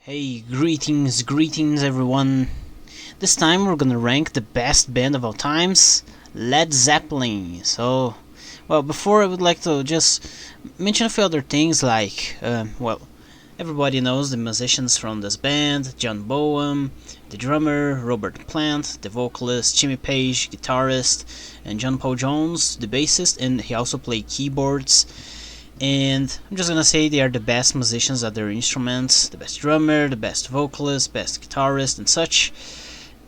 Hey, greetings everyone. This time we're gonna rank the best band of all times, Led Zeppelin. Before I would like to just mention a few other things like, everybody knows the musicians from this band, John Bonham, the drummer, Robert Plant, the vocalist, Jimmy Page, guitarist, and John Paul Jones, the bassist, and he also played keyboards. And I'm just gonna say they are the best musicians at their instruments, the best drummer, the best vocalist, best guitarist, and such.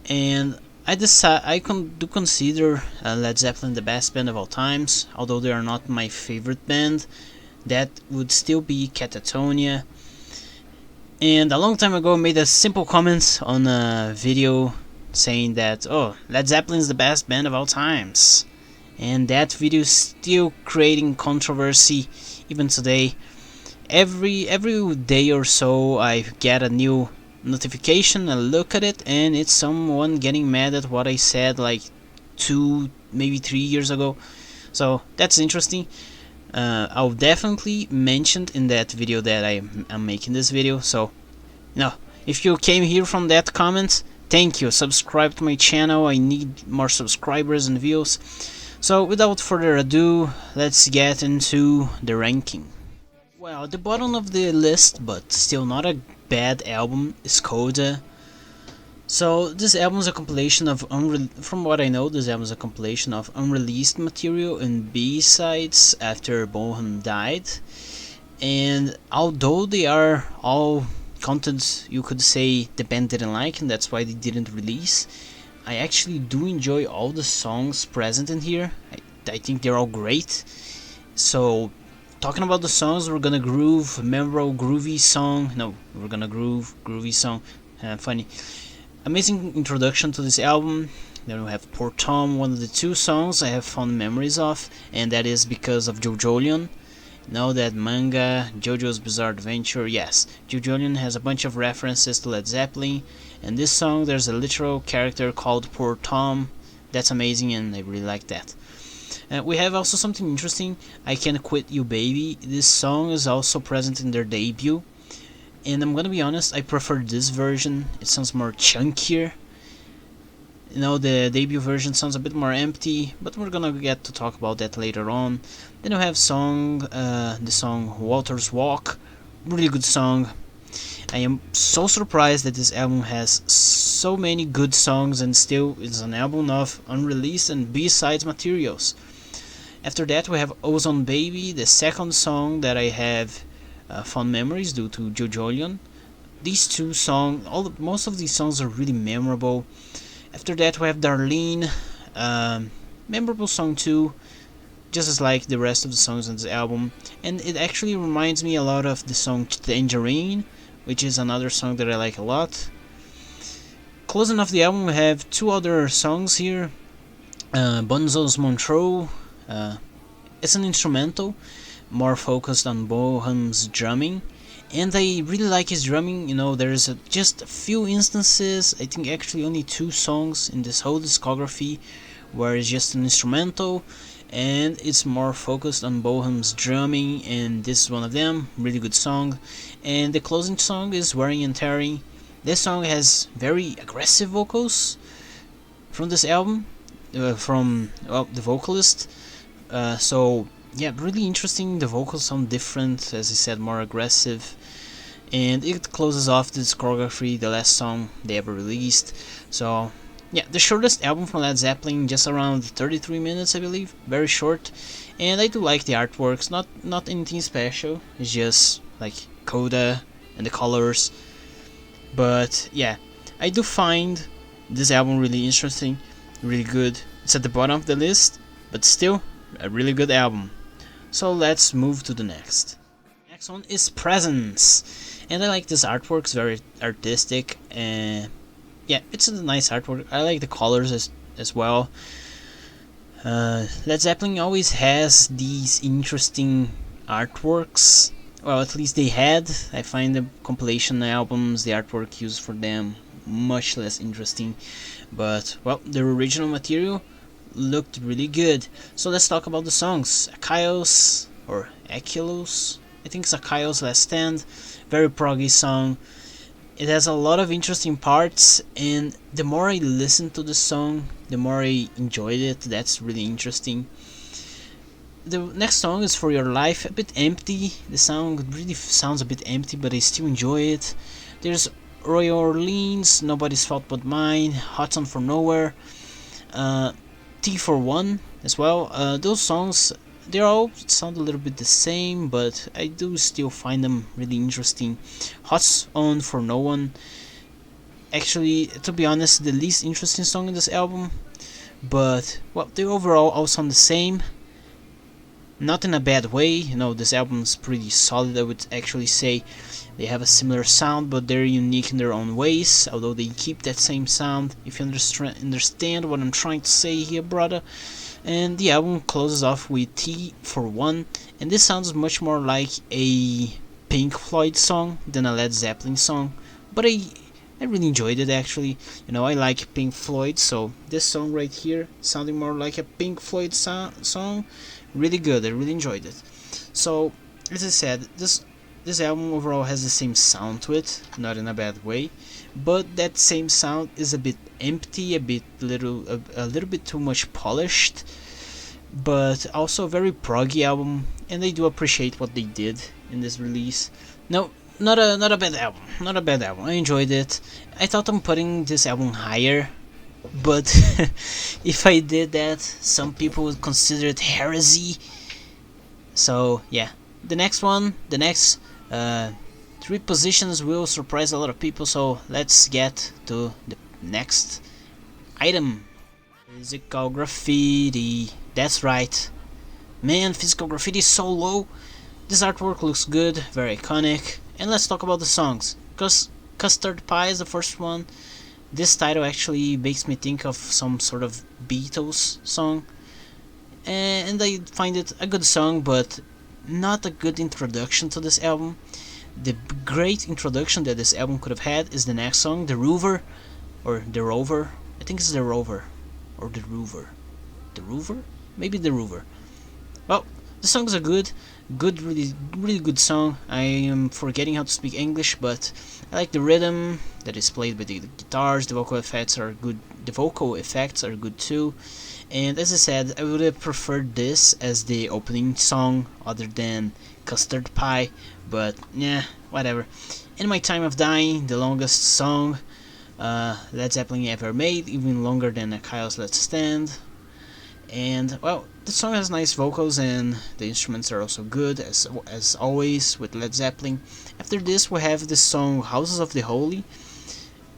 And do consider Led Zeppelin the best band of all times, although they are not my favorite band. That would still be Catatonia. And a long time ago, I made a simple comment on a video saying that, oh, Led Zeppelin is the best band of all times. And that video is still creating controversy even today. Every day or so I get a new notification, I look at it, and it's someone getting mad at what I said like 2, maybe 3 years ago. So that's interesting. I'll definitely mention in that video that I'm making this video. So if you came here from that comment, thank you. Subscribe to my channel. I need more subscribers and views. So without further ado, let's get into the ranking. Well, at the bottom of the list, but still not a bad album, is Coda. So this album is a compilation of from what I know, this album is a compilation of unreleased material and B-sides after Bonham died. And although they are all content you could say the band didn't like and that's why they didn't release, I actually do enjoy all the songs present in here. I think they're all great. So, talking about the songs, we're gonna groove, memorable groovy song. No, we're gonna groovy song. Funny. Amazing introduction to this album. Then we have Poor Tom, one of the 2 songs I have fond memories of, and that is because of JoJolion. Know that manga, JoJo's Bizarre Adventure, yes, JoJolion has a bunch of references to Led Zeppelin, and this song there's a literal character called Poor Tom. That's amazing and I really like that. We have also something interesting, I Can't Quit You Baby. This song is also present in their debut, and I'm gonna be honest, I prefer this version. It sounds more chunkier. The debut version sounds a bit more empty, but we're gonna get to talk about that later on. Then we have the song Walter's Walk, really good song. I am so surprised that this album has so many good songs and still is an album of unreleased and B-sides materials. After that we have Ozone Baby, the second song that I have fond memories due to JoJolion. These 2 songs, most of these songs are really memorable. After that we have Darlene, memorable song too, just as like the rest of the songs on this album, and it actually reminds me a lot of the song Tangerine, which is another song that I like a lot. Closing off the album we have 2 other songs here, Bonzo's Montreux. It's an instrumental, more focused on Bonham's drumming. And I really like his drumming. There's just a few instances, I think actually only 2 songs in this whole discography where it's just an instrumental and it's more focused on Bonham's drumming, and this is one of them. Really good song. And the closing song is Wearing and Tearing. This song has very aggressive vocals from this album, from the vocalist. Yeah, really interesting. The vocals sound different, as I said, more aggressive, and it closes off the discography, the last song they ever released. So yeah, the shortest album from Led Zeppelin, just around 33 minutes I believe, very short. And I do like the artworks, not anything special, it's just like Coda and the colors. But yeah, I do find this album really interesting, really good. It's at the bottom of the list, but still a really good album. So let's move to the next. Next one is Presence, and I like this artwork. It's very artistic, and yeah, it's a nice artwork. I like the colors as well. Led Zeppelin always has these interesting artworks. Well, at least they had. I find the compilation albums, the artwork used for them, much less interesting. But well, the original material looked really good. So let's talk about the songs. Akaios, or Akilos, I think it's Akaios Last Stand, very proggy song. It has a lot of interesting parts, and the more I listen to the song, the more I enjoyed it. That's really interesting. The next song is For Your Life, a bit empty. The song really sounds a bit empty, but I still enjoy it. There's Roy Orleans, Nobody's Fault But Mine, Hudson for Nowhere, uh, T for One as well. Those songs, they all sound a little bit the same, but I do still find them really interesting. Hot's On for No One, actually, to be honest, the least interesting song in this album, but well, they overall all sound the same. Not in a bad way, this album's pretty solid, I would actually say. They have a similar sound, but they're unique in their own ways, although they keep that same sound, if you understand what I'm trying to say here, brother. And the album closes off with T for One, and this sounds much more like a Pink Floyd song than a Led Zeppelin song, but I really enjoyed it actually. I like Pink Floyd, so this song right here, sounding more like a Pink Floyd song, really good. I really enjoyed it. So, as I said, this album overall has the same sound to it, not in a bad way, but that same sound is a bit empty, a little bit too much polished, but also a very proggy album, and I do appreciate what they did in this release. No, not a bad album, not a bad album. I enjoyed it. I thought I'm putting this album higher, but if I did that, some people would consider it heresy. So yeah, the next three positions will surprise a lot of people. So let's get to the next item. Physical Graffiti. That's right. Man, Physical Graffiti is so low. This artwork looks good, very iconic. And let's talk about the songs. Because Custard Pie is the first one. This title actually makes me think of some sort of Beatles song. And I find it a good song, but not a good introduction to this album. The great introduction that this album could have had is the next song, The Rover, or The Rover. I think it's The Rover, or The Rover. The Rover? Maybe The Rover. Well, the songs are good, really good song. I am forgetting how to speak English, but I like the rhythm that is played by the guitars. The vocal effects are good. The vocal effects are good too. And as I said, I would have preferred this as the opening song other than Custard Pie, but yeah, whatever. In My Time of Dying, the longest song Led Zeppelin ever made, even longer than Kyle's Let's Stand. And well, the song has nice vocals and the instruments are also good, as always with Led Zeppelin. After this we have the song Houses of the Holy.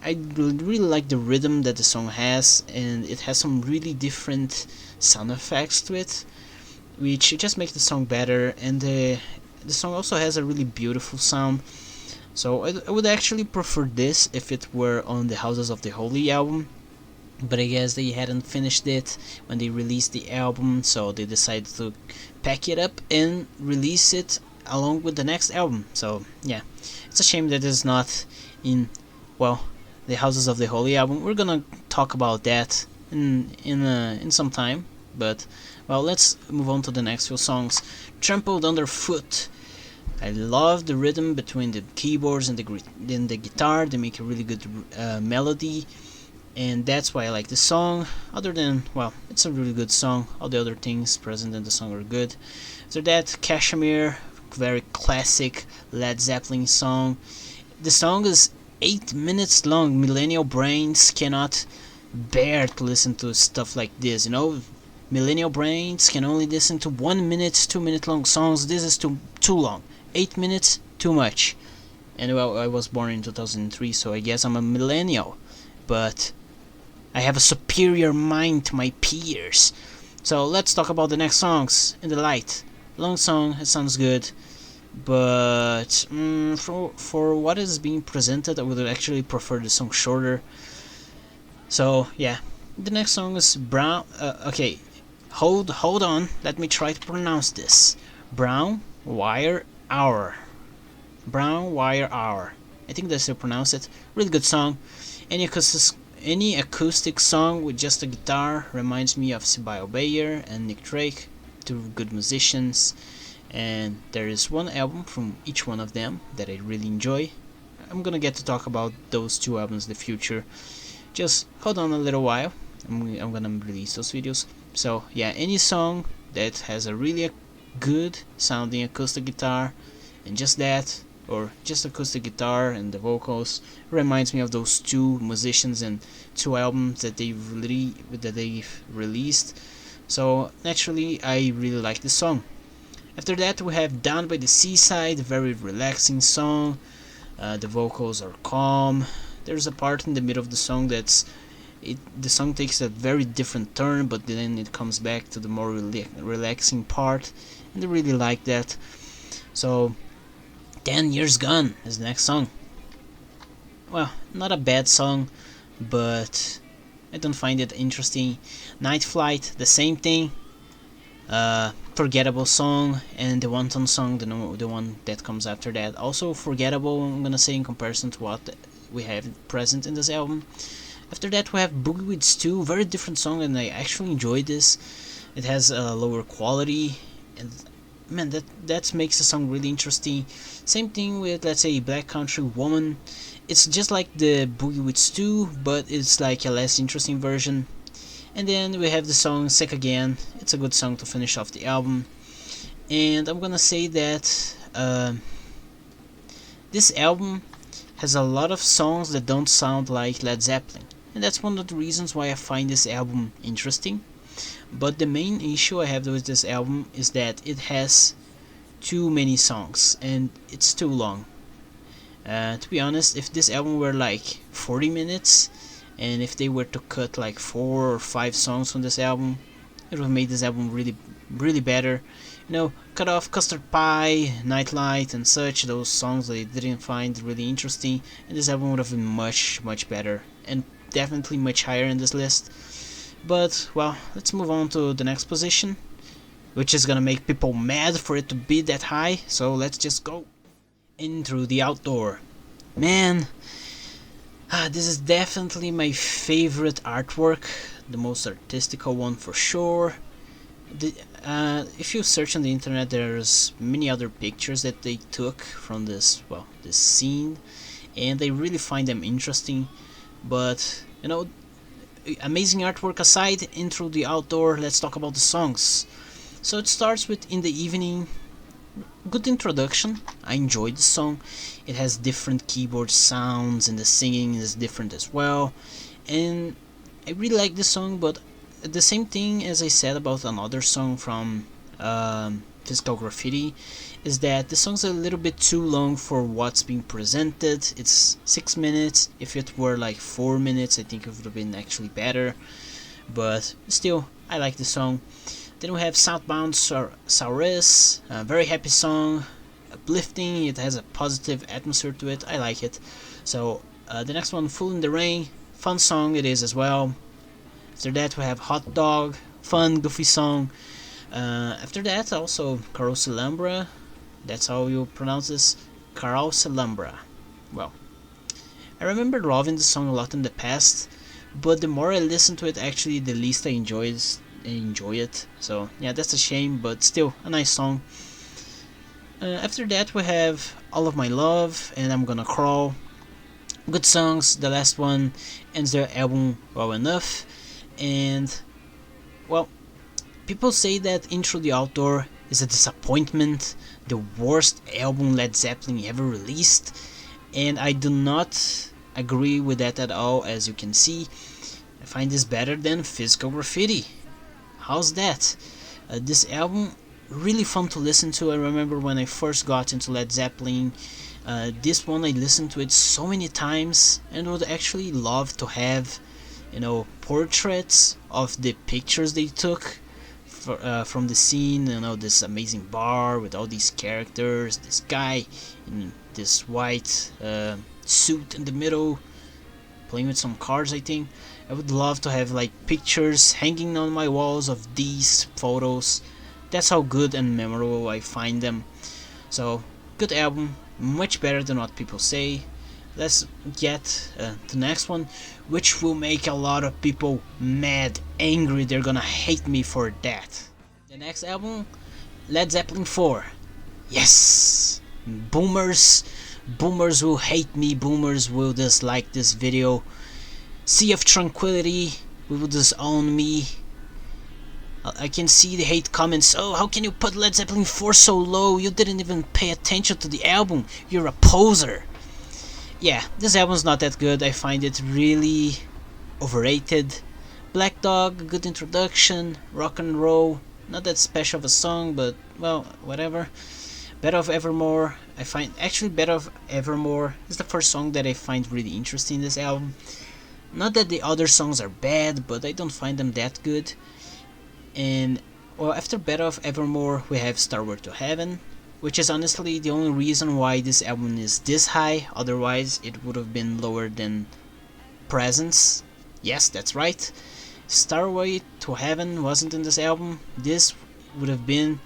I really like the rhythm that the song has, and it has some really different sound effects to it, which just make the song better. And the song also has a really beautiful sound. So I would actually prefer this if it were on the Houses of the Holy album, but I guess they hadn't finished it when they released the album, so they decided to pack it up and release it along with the next album. So yeah, it's a shame that it's not in, well, the Houses of the Holy album. We're gonna talk about that in some time, but well, let's move on to the next few songs. Trampled Underfoot. I love the rhythm between the keyboards and the guitar. They make a really good melody, and that's why I like the song. Other than, well, it's a really good song. All the other things present in the song are good. After that, Kashmir, very classic Led Zeppelin song. The song is 8 minutes long. Millennial brains cannot bear to listen to stuff like this, Millennial brains can only listen to 1 minute, 2 minute long songs. This is too long. 8 minutes, too much. And well, I was born in 2003, so I guess I'm a millennial, but I have a superior mind to my peers. So let's talk about the next songs. In the Light. Long song, it sounds good, but for what is being presented, I would actually prefer the song shorter. So yeah, the next song is Brown. Okay, hold on. Let me try to pronounce this. Brown Wire Hour. Brown Wire Hour. I think that's how you pronounce it. Really good song. Any acoustic song with just a guitar reminds me of Sibyl Bayer and Nick Drake, two good musicians. And there is one album from each one of them that I really enjoy. I'm gonna get to talk about those two albums in the future. Just hold on a little while. I'm gonna release those videos. So yeah, any song that has a really good sounding acoustic guitar and just that, or just acoustic guitar and the vocals, reminds me of those two musicians and two albums that they've released. So naturally, I really like this song. After that, we have Down by the Seaside, a very relaxing song. The vocals are calm. There's a part in the middle of the song the song takes a very different turn, but then it comes back to the more relaxing part, and I really like that. So 10 Years Gone is the next song. Well, not a bad song, but I don't find it interesting. Night Flight, the same thing. Forgettable song, and the One Ton song, the one that comes after that, also forgettable, I'm gonna say, in comparison to what we have present in this album. After that we have Boogie with Stu, very different song, and I actually enjoyed this. It has a lower quality, and man, that makes the song really interesting. Same thing with, let's say, Black Country Woman. It's just like the Boogie with Stu, but it's like a less interesting version. And then we have the song Sick Again. It's a good song to finish off the album. And I'm gonna say that this album has a lot of songs that don't sound like Led Zeppelin. And that's one of the reasons why I find this album interesting. But the main issue I have with this album is that it has too many songs and it's too long. To be honest, if this album were like 40 minutes, and if they were to cut like 4 or 5 songs from this album, it would have made this album really better. You know, cut off Custard Pie, Nightlight and such, those songs that I didn't find really interesting, and this album would have been much better, and definitely much higher in this list. But, well, let's move on to the next position, which is gonna make people mad for it to be that high, so let's just go. In Through the Outdoor. Man, this is definitely my favorite artwork, the most artistical one for sure. If you search on the internet, there's many other pictures that they took from this scene, and I really find them interesting. But you know, amazing artwork aside, In Through the Outdoor, let's talk about the songs. So it starts with In the Evening. Good introduction. I enjoyed the song. It has different keyboard sounds and the singing is different as well, and I really like this song. But the same thing as I said about another song from Physical Graffiti is that the song's a little bit too long for what's being presented. It's 6 minutes. If it were like 4 minutes, I think it would have been actually better, but still, I like the song. Then we have Southbound Saurus, a very happy song, uplifting, it has a positive atmosphere to it, I like it. So the next one, Fool in the Rain, fun song it is as well. After that we have Hot Dog, fun, goofy song. After that also Carouselambra, that's how you pronounce this, Carouselambra. Well, I remember loving the song a lot in the past, but the more I listen to it, actually the least I enjoy it. So yeah, that's a shame, but still a nice song. After that we have All of My Love and I'm Gonna Crawl. Good songs. The last one ends their album well enough, and well, people say that In Through the Outdoor is a disappointment, the worst album Led Zeppelin ever released, and I do not agree with that at all. As you can see, I find this better than Physical Graffiti. How's that? This album, really fun to listen to. I remember when I first got into Led Zeppelin, this one I listened to it so many times and would actually love to have, you know, portraits of the pictures they took from the scene. You know, this amazing bar with all these characters, this guy in this white suit in the middle playing with some cards, I think. I would love to have like pictures hanging on my walls of these photos. That's how good and memorable I find them. So, good album, much better than what people say. Let's get the next one, which will make a lot of people mad, angry. They're gonna hate me for that. The next album, Led Zeppelin 4. Yes! Boomers Boomers will hate me, boomers will dislike this video. Sea of Tranquility will disown me. I can see the hate comments. Oh, how can you put Led Zeppelin 4 so low? You didn't even pay attention to the album. You're a poser. Yeah, this album's not that good. I find it really overrated. Black Dog, good introduction. Rock and Roll, not that special of a song, but well, whatever. Better of Evermore, I find actually Better of Evermore is the first song that I find really interesting in this album. Not that the other songs are bad, but I don't find them that good. And well, after Better of Evermore, we have Starway to Heaven, which is honestly the only reason why this album is this high. Otherwise, it would have been lower than Presence. Yes, that's right. Starway to Heaven wasn't in this album. This would have been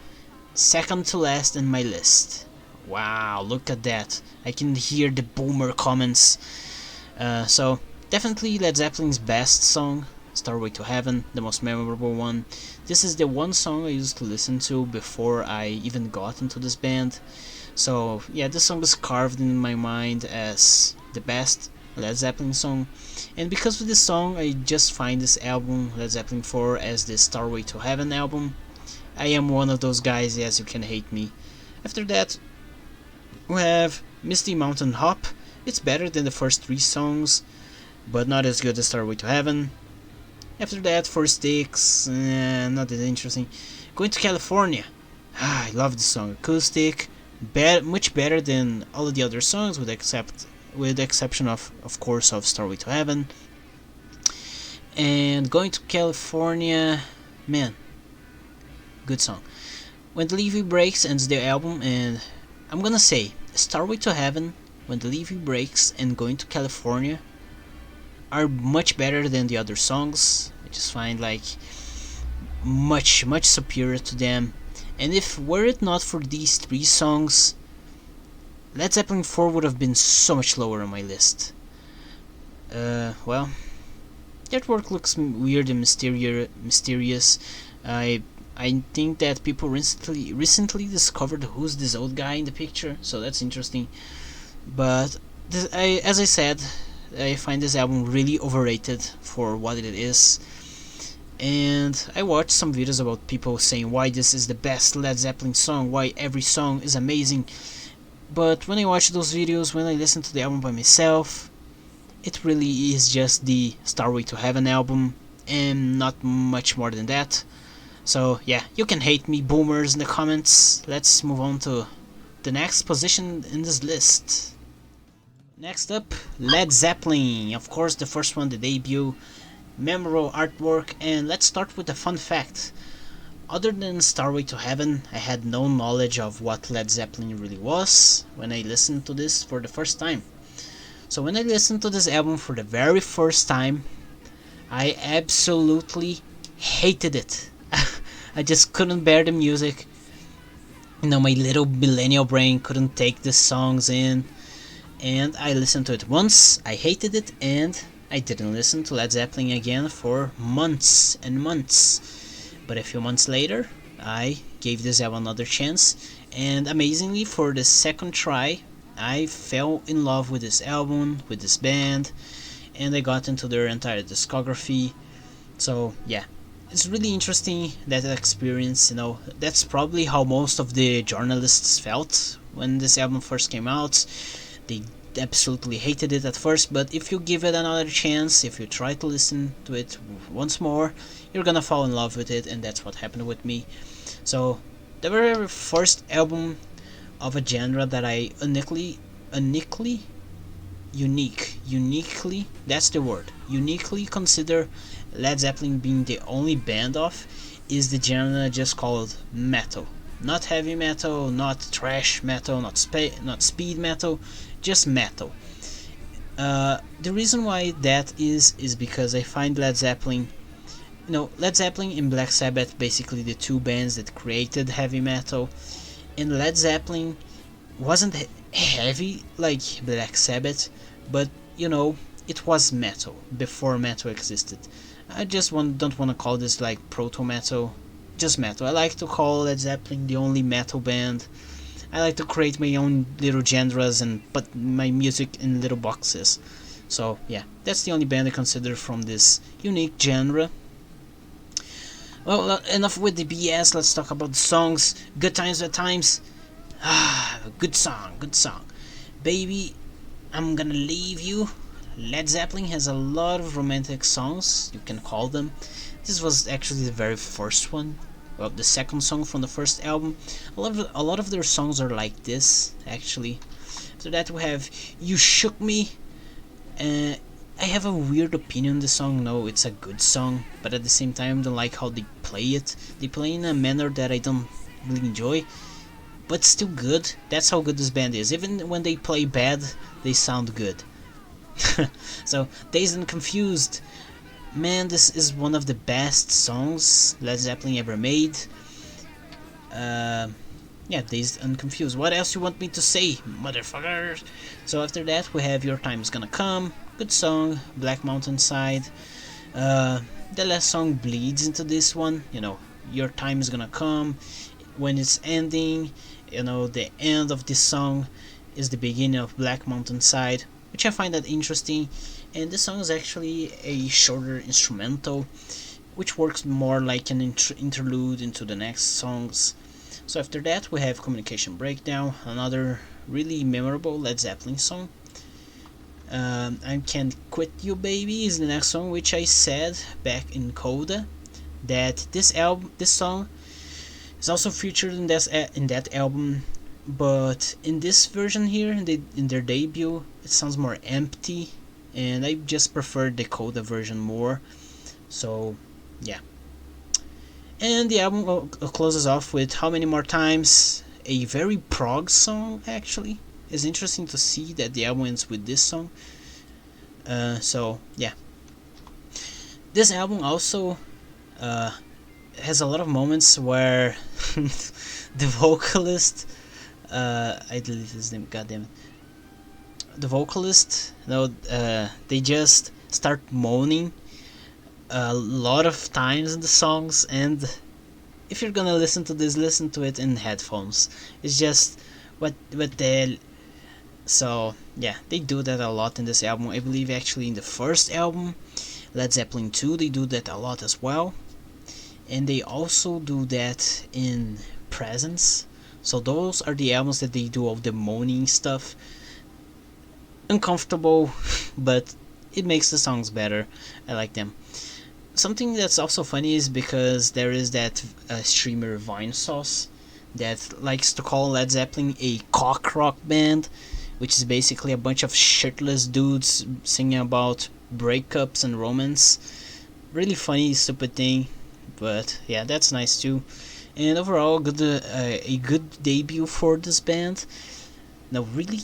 second to last in my list. Wow, look at that. I can hear the boomer comments. So, definitely Led Zeppelin's best song, Starway to Heaven, the most memorable one. This is the one song I used to listen to before I even got into this band. So, yeah, this song is carved in my mind as the best Led Zeppelin song. And because of this song, I just find this album, Led Zeppelin 4, as the Starway to Heaven album. I am one of those guys, yes, you can hate me. After that, we have Misty Mountain Hop. It's better than the first 3 songs, but not as good as Starway to Heaven. After that, Four Sticks, not that interesting. Going to California. I love this song. Acoustic, much better than all of the other songs, with the exception of course, of Starway to Heaven. And Going to California, man, good song. When the Levee Breaks ends the album, and I'm gonna say Starway to Heaven, When the Levee Breaks, and Going to California are much better than the other songs. I just find like much superior to them. And if were it not for these 3 songs, Led Zeppelin 4 would have been so much lower on my list. Well, the artwork looks weird and mysterious. I think that people recently discovered who's this old guy in the picture, so that's interesting. But as I said, I find this album really overrated for what it is. And I watched some videos about people saying why this is the best Led Zeppelin song, why every song is amazing. But when I watch those videos, when I listen to the album by myself, it really is just the Starway to Heaven album, and not much more than that. So yeah, you can hate me, boomers, in the comments. Let's move on to the next position in this list. Next up, Led Zeppelin. Of course, the first one, the debut, memorable artwork. And let's start with a fun fact. Other than Starway to Heaven, I had no knowledge of what Led Zeppelin really was when I listened to this for the first time. So when I listened to this album for the very first time, I absolutely hated it. I just couldn't bear the music. You know, my little millennial brain couldn't take the songs in. And I listened to it once, I hated it, and I didn't listen to Led Zeppelin again for months and months. But a few months later, I gave this album another chance, and amazingly, for the second try, I fell in love with this album, with this band, and I got into their entire discography. So yeah, it's really interesting, that experience. You know, that's probably how most of the journalists felt when this album first came out. They absolutely hated it at first, but if you give it another chance, if you try to listen to it once more, you're gonna fall in love with it, and that's what happened with me. So the very first album of a genre that I uniquely, that's the word, uniquely consider Led Zeppelin being the only band of, is the genre just called metal. Not heavy metal, not thrash metal, not speed metal, just metal. The reason why that is because I find Led Zeppelin, you know, Led Zeppelin and Black Sabbath, basically the 2 bands that created heavy metal, and Led Zeppelin wasn't heavy like Black Sabbath, but you know, it was metal before metal existed. I just don't want to call this like proto metal, just metal. I like to call Led Zeppelin the only metal band I like to create my own little genres and put my music in little boxes. So yeah, that's the only band I consider from this unique genre. Well, enough with the BS, let's talk about the songs. Good Times, Bad Times. Good song, good song. Baby, I'm Gonna Leave You. Led Zeppelin has a lot of romantic songs, you can call them. This was actually the very first one. Well, the second song from the first album. A lot of their songs are like this, actually. After that we have You Shook Me. I have a weird opinion on the song. No, it's a good song, but at the same time I don't like how they play it. They play in a manner that I don't really enjoy, but still good. That's how good this band is. Even when they play bad, they sound good. So, Dazed and Confused. Man, this is one of the best songs Led Zeppelin ever made. Yeah, Dazed and Confused. What else you want me to say, motherfucker? So after that we have Your Time Is Gonna Come. Good song. Black Mountain Side. The last song bleeds into this one. You know, Your Time Is Gonna Come. When it's ending, you know, the end of this song is the beginning of Black Mountain Side, which I find that interesting. And this song is actually a shorter instrumental, which works more like an interlude into the next songs. So after that we have Communication Breakdown, another really memorable Led Zeppelin song. I Can't Quit You Baby is the next song, which I said back in Coda that this song is also featured in that album, but in this version here, in their debut, it sounds more empty, and I just prefer the Coda version more. So yeah. And the album closes off with How Many More Times, a very prog song actually. It's interesting to see that the album ends with this song. So yeah. This album also has a lot of moments where the vocalist, I deleted his name, goddammit. The vocalist, they just start moaning a lot of times in the songs, and if you're gonna listen to this, listen to it in headphones. It's just what the hell. So yeah, they do that a lot in this album. I believe actually in the first album, Led Zeppelin 2, they do that a lot as well, and they also do that in Presence. So those are the albums that they do all the moaning stuff. Uncomfortable, but it makes the songs better. I like them. Something that's also funny is because there is that streamer Vinesauce that likes to call Led Zeppelin a cock rock band, which is basically a bunch of shirtless dudes singing about breakups and romance. Really funny, stupid thing, but yeah, that's nice too. And overall, a good debut for this band. Now, really,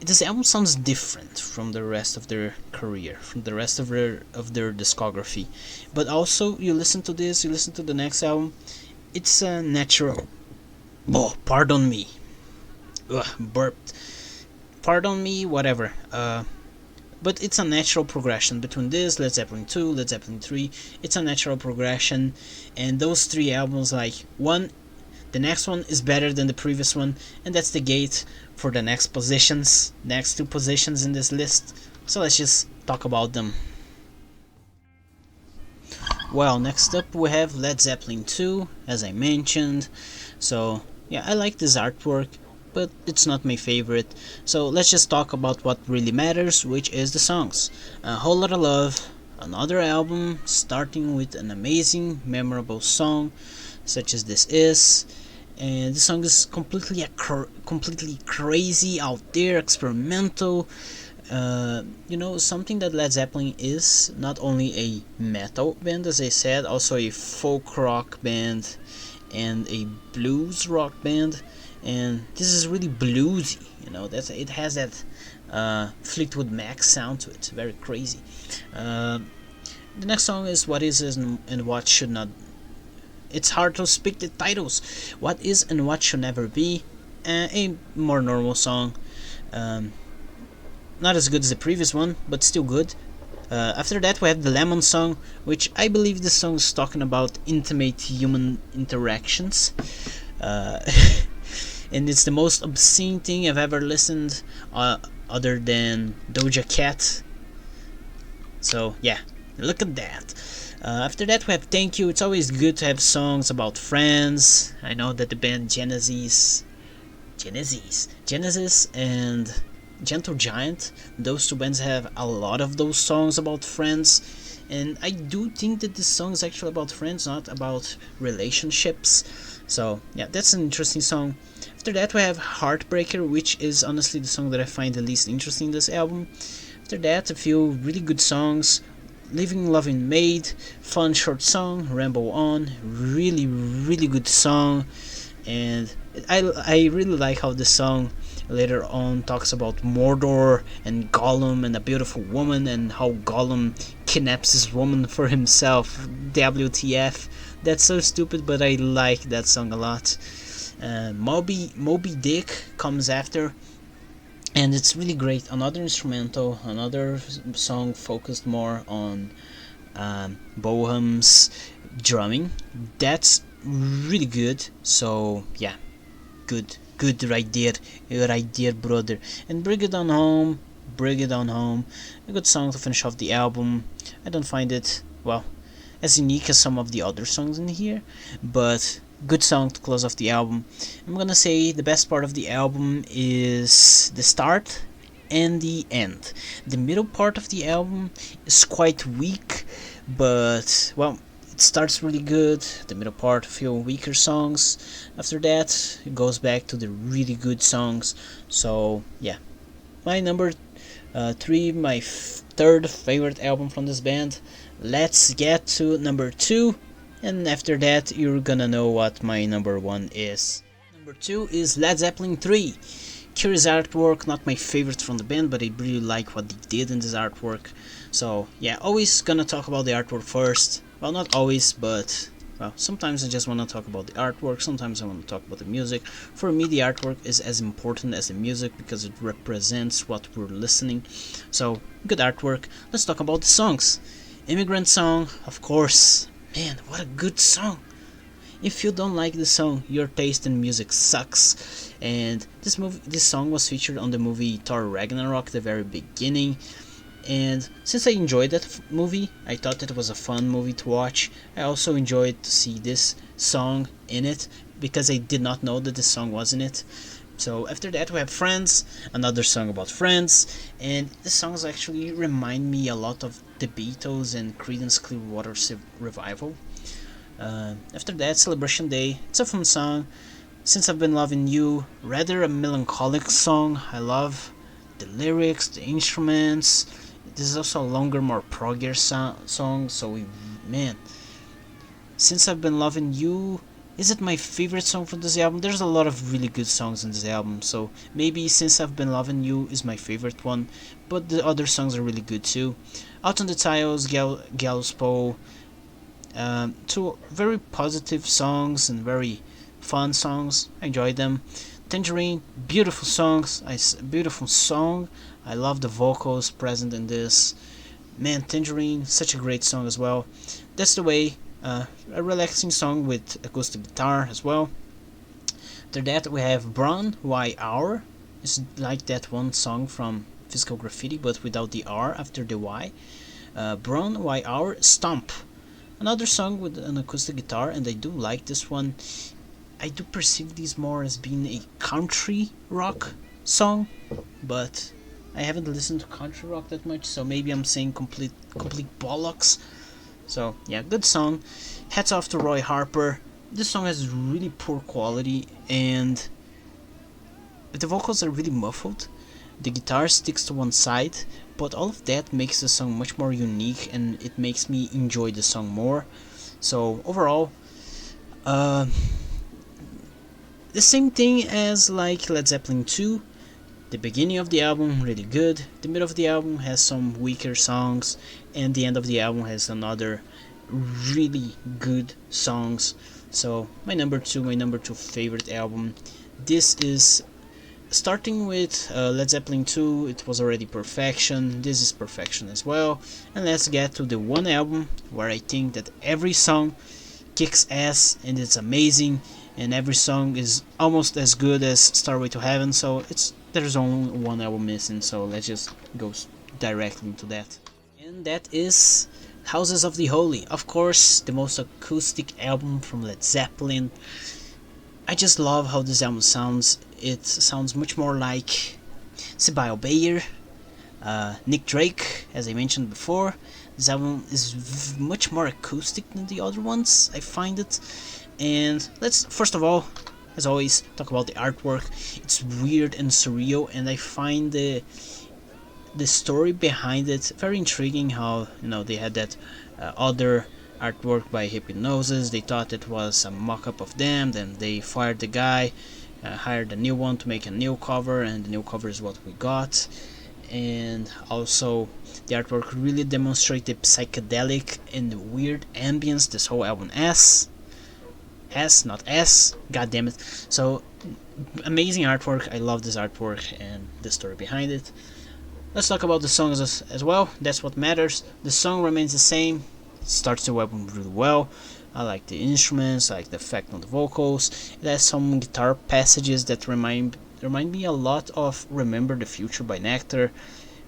this album sounds different from the rest of their career, from the rest of their discography. But also, you listen to this, you listen to the next album, it's a natural. Oh, pardon me. Ugh, burped. Pardon me, whatever. But it's a natural progression between this, Led Zeppelin 2, Led Zeppelin 3. It's a natural progression, and those three albums, like the next one is better than the previous one, and that's the gate for the next two positions in this list. So let's just talk about them. Well, next up we have Led Zeppelin 2, as I mentioned. So yeah, I like this artwork, but it's not my favorite. So let's just talk about what really matters, which is the songs. A Whole Lotta Love, another album starting with an amazing, memorable song such as This Is. And the song is completely crazy, out there, experimental. Something that Led Zeppelin is, not only a metal band, as I said, also a folk rock band and a blues rock band. And this is really bluesy, it has that Fleetwood Mac sound to it, very crazy. The next song is What Is and What Should Not. It's hard to speak the titles. What Is and What Should Never Be, a more normal song. Not as good as the previous one, but still good. After that we have the Lemon Song, which I believe this song is talking about intimate human interactions. and it's the most obscene thing I've ever listened, other than Doja Cat. So yeah, look at that. After that we have Thank You. It's always good to have songs about friends. I know that the band Genesis and Gentle Giant, those two bands have a lot of those songs about friends, and I do think that this song is actually about friends, not about relationships. So yeah, that's an interesting song. After that we have Heartbreaker, which is honestly the song that I find the least interesting in this album. After that, a few really good songs: Living Loving Maid, fun short song, Ramble On, really good song. And I really like how the song later on talks about Mordor and Gollum and a beautiful woman, and how Gollum kidnaps this woman for himself. WTF. That's so stupid, but I like that song a lot. Moby Dick comes after, and it's really great. Another instrumental, another song focused more on Bohem's drumming. That's really good. So yeah, good right there, brother. And Bring It On Home, a good song to finish off the album. I don't find it, well, as unique as some of the other songs in here, but good song to close off the album. I'm gonna say the best part of the album is the start and the end. The middle part of the album is quite weak, but well, it starts really good. The middle part, a few weaker songs. After that, it goes back to the really good songs. So yeah, my number 3, my third favorite album from this band. Let's get to number 2, and after that you're gonna know what my number 1 is. Number 2 is Led Zeppelin 3. Curious artwork, not my favorite from the band, but I really like what they did in this artwork. So yeah, always gonna talk about the artwork first. Well, not always, but well, sometimes I just want to talk about the artwork, sometimes I want to talk about the music. For me, the artwork is as important as the music because it represents what we're listening. So, good artwork. Let's talk about the songs. Immigrant Song, of course. Man, what a good song. If you don't like the song, your taste in music sucks. And this song was featured on the movie Thor Ragnarok at the very beginning. And since I enjoyed that movie, I thought it was a fun movie to watch. I also enjoyed to see this song in it, because I did not know that this song was in it. So after that we have Friends, another song about friends, and the songs actually remind me a lot of the Beatles and Creedence Clearwater Revival. After that, Celebration Day, it's a fun song. Since I've Been Loving You, rather a melancholic song. I love the lyrics, the instruments. This is also a longer, more proggier song, so man. Since I've Been Loving You, is it my favorite song from this album? There's a lot of really good songs in this album, so maybe Since I've Been Loving You is my favorite one, but the other songs are really good too. Out on the Tiles, Gallows Pole, two very positive songs and very fun songs. I enjoyed them. Tangerine, beautiful beautiful song. I love the vocals present in this. Man, Tangerine, such a great song as well. That's the Way, a relaxing song with acoustic guitar as well. After that we have Brown Why Hour. It's like that one song from Physical Graffiti, but without the R after the Y. Brown Why Hour, Stomp, another song with an acoustic guitar, and I do like this one. I do perceive these more as being a country rock song, but I haven't listened to country rock that much, so maybe I'm saying complete bollocks. So yeah, good song. Hats off to Roy Harper. This song has really poor quality, and the vocals are really muffled. The guitar sticks to one side, but all of that makes the song much more unique, and it makes me enjoy the song more. So overall, the same thing as like Led Zeppelin 2. The beginning of the album really good, the middle of the album has some weaker songs, and the end of the album has another really good songs. So my number two favorite album. This is starting with Led Zeppelin 2. It was already perfection. This is perfection as well. And let's get to the one album where I think that every song kicks ass and it's amazing. and every song is almost as good as Starway to Heaven. So there's only one album missing. So let's just go directly into that, and that is Houses of the Holy. Of course, the most acoustic album from Led Zeppelin. I just love how this album sounds. It sounds much more like Sibyl Bayer, Nick Drake, as I mentioned before. This album is much more acoustic than the other ones, I find it. And let's first of all, as always, talk about the artwork. It's weird and surreal, and I find the story behind it very intriguing. How they had that other artwork by Hypnosis. They thought it was a mock-up of them, then they fired the guy, hired a new one to make a new cover, and the new cover is what we got. And also the artwork really demonstrates the psychedelic and weird ambience this whole album has, not S, god damn it. So amazing artwork. I love this artwork and the story behind it. Let's talk about the songs as well. That's what matters. The song remains the same. It starts the album really well. I like the instruments, I like the effect on the vocals. It has some guitar passages that remind me a lot of Remember the Future by Nectar,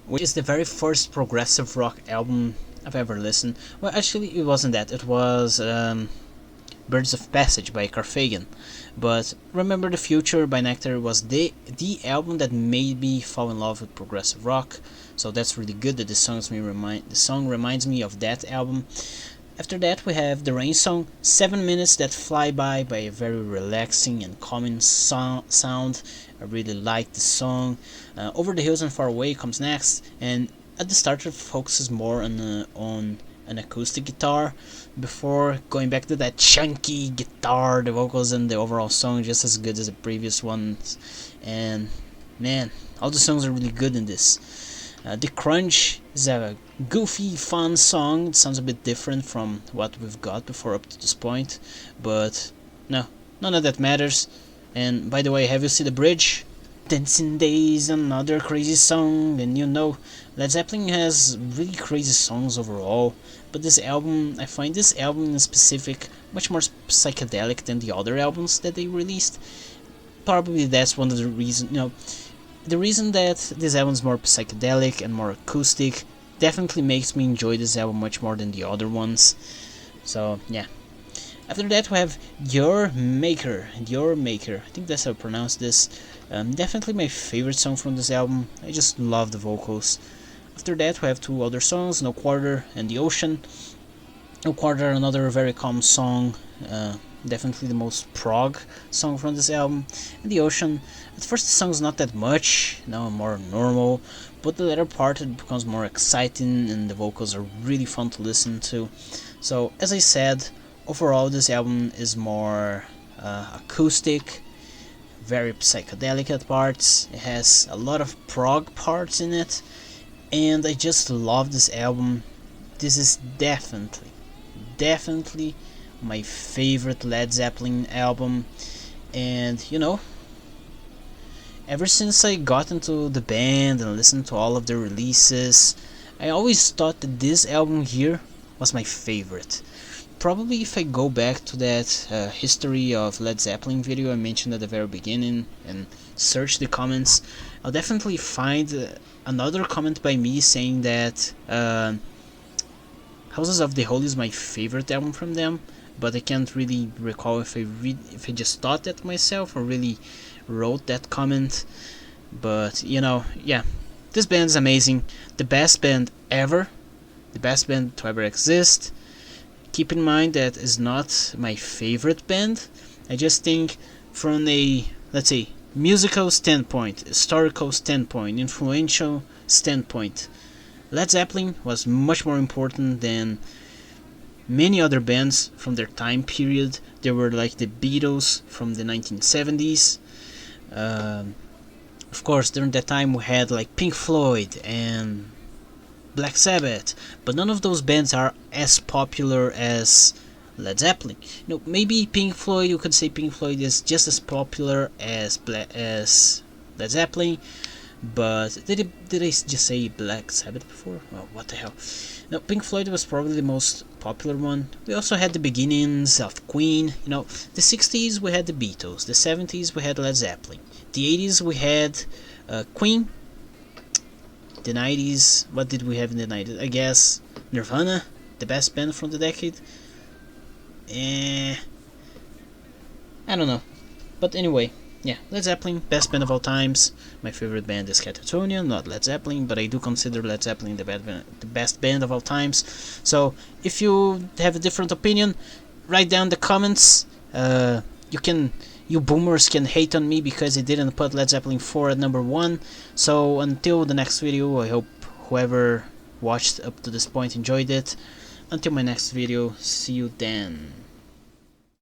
which is the very first progressive rock album I've ever listened. Well, actually, it wasn't that. It was Birds of Passage by Carfagan. But Remember the Future by Nectar was the album that made me fall in love with progressive rock. So that's really good that the song reminds me of that album. After that, we have the Rain song, 7 minutes that fly by a very relaxing and calming sound. I really like the song. Over the Hills and Far Away comes next, and at the start it focuses more on an acoustic guitar before going back to that chunky guitar. The vocals and the overall song just as good as the previous ones, and man, all the songs are really good in this. The Crunch is a goofy, fun song. It sounds a bit different from what we've got before up to this point, but no, none of that matters. And by the way, have you seen the bridge? Dancing Days, another crazy song, and Led Zeppelin has really crazy songs overall, but this album, I find this album in specific much more psychedelic than the other albums that they released. Probably that's one of the reasons, the reason that this album is more psychedelic and more acoustic definitely makes me enjoy this album much more than the other ones. So yeah. After that we have Your Maker. I think that's how I pronounce this. Definitely my favorite song from this album. I just love the vocals. After that we have two other songs, No Quarter and The Ocean. No Quarter, another very calm song. Definitely the most prog song from this album. And The Ocean, at first the song's not that much, more normal, but the latter part it becomes more exciting and the vocals are really fun to listen to. So as I said, overall this album is more acoustic, very psychedelic at parts. It has a lot of prog parts in it, and I just love this album. This is definitely my favorite Led Zeppelin album, and ever since I got into the band and listened to all of the releases, I always thought that this album here was my favorite. Probably if I go back to that history of Led Zeppelin video I mentioned at the very beginning and search the comments, I'll definitely find another comment by me saying that Houses of the Holy is my favorite album from them, but I can't really recall if I just thought that myself or really wrote that comment. But yeah, this band is amazing, the best band ever, the best band to ever exist. Keep in mind that is not my favorite band. I just think from a, let's say, musical standpoint, historical standpoint, influential standpoint, Led Zeppelin was much more important than many other bands from their time period. They were like the Beatles from the 1970s. Of course, during that time we had like Pink Floyd and Black Sabbath, but none of those bands are as popular as Led Zeppelin. Maybe Pink Floyd, you could say Pink Floyd is just as popular as Led Zeppelin, But did I just say Black Sabbath before? Oh, what the hell? No, Pink Floyd was probably the most popular one. We also had the beginnings of Queen. You know, the 60s we had the Beatles. The 70s we had Led Zeppelin. The 80s we had Queen. The 90s, what did we have in the 90s? I guess Nirvana, the best band from the decade. I don't know. But anyway, yeah, Led Zeppelin, best band of all times. My favorite band is Catatonia, not Led Zeppelin, but I do consider Led Zeppelin the best band of all times. So if you have a different opinion, write down the comments. You boomers can hate on me because I didn't put Led Zeppelin 4 at number 1. So until the next video, I hope whoever watched up to this point enjoyed it. Until my next video, see you then.